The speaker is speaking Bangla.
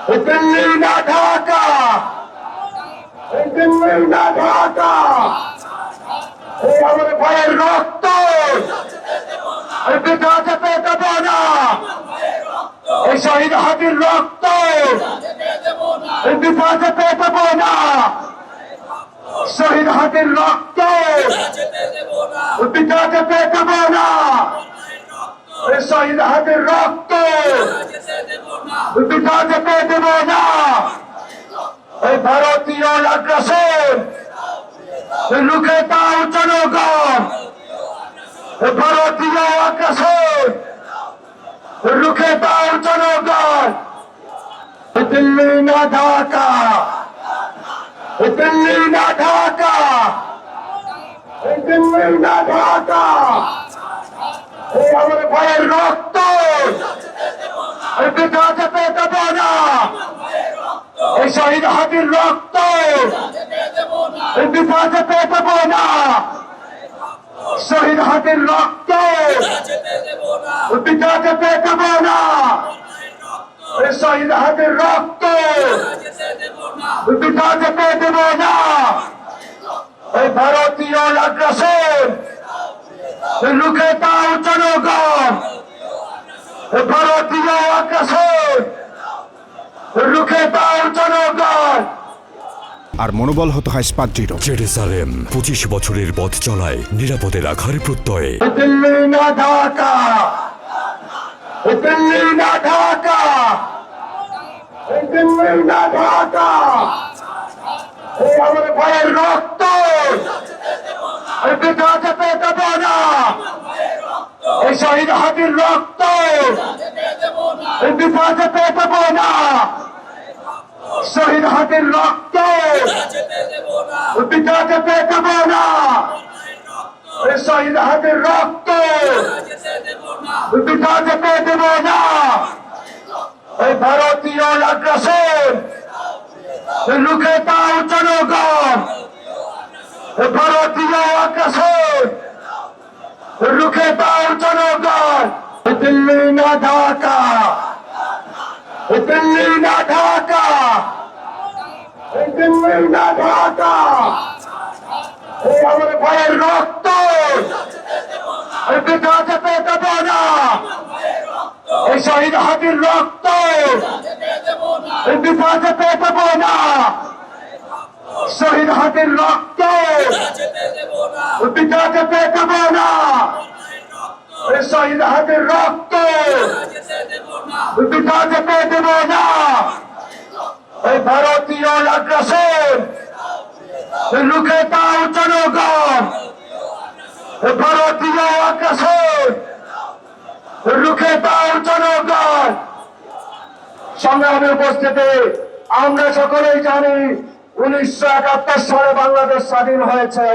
দিল্লি না ঢাকা, দিল্লি না ঢাকা, এই আমার ভাইয়ের রক্ত বৃথা যেতে দেব না। এই শহীদ হাতির রক্ত বৃথা যেতে দেব না। শহীদ হাতির রক্ত বৃথা যেতে দেব না। এই শহীদ হাতির রক্ত বৃথা যেতে দেব না। এই ভারতীয় আগ্রাসন রুখে দাও জনগণ। ভারতীয় আগ্রাসন রুখে দাও জনগণ। দিল্লি না ঢাকা, দিল্লি না ঢাকা, দিল্লি না ঢাকা, এই আমার ভাইয়ের রক্ত বৃথা যেতে দেব না। এই শহীদ হাতির রক্ত বৃথা যেতে দেব না। শহীদ হাতির রক্ত বৃথা যেতে দেব না। এই শহীদ হাতির রক্ত বৃথা যেতে দেব না। এই ভারতীয় আগ্রাসন রুখে দাও জনগণ। ভারতীয় আগ্রাসন রুখে দাও জনগণ। আর মনোবল হতে হয় স্পাত-দৃঢ়। জেরুজালেম 25 বছরের পথ চলায় নিরাপদে রাখার প্রত্যয়ে। দিল্লি না ঢাকা, দিল্লি না ঢাকা, দিল্লি না ঢাকা, এই আমার ভাইয়ের রক্ত বৃথা যেতে দেব না। এই শহীদ হাতির রক্ত বৃথা যেতে দেব না। শহীদ হাতির রক্ত বৃথা যেতে দেব না। এই শহীদ হাতির রক্ত বৃথা যেতে দেব না। এই ভারতীয় আগ্রাসন রুখে দাও জনগণ। ভারতীয় আগ্রাসন রুখে দাও জনগণ। দিল্লি না ঢাকা, দিল্লি না ঢাকা, দিল্লি না ঢাকা, এই আমার ভাইয়ের রক্ত বৃথা যেতে দেব না। এই শহীদ হাতির রক্ত বৃথা যেতে দেব না। শহীদ হাতির রক্ত বৃথা যেতে দেব না। এই শহীদ হাতির রক্ত বৃথা যেতে দেব না। এই ভারতীয় আগ্রাসন রুখে দাও জনগণ। ভারতীয় আগ্রাসন রুখে দাও জনগণ। সংগ্রামে উপস্থিতি, আমরা সকলেই জানি 1971 সালে বাংলাদেশ স্বাধীন হয়েছে।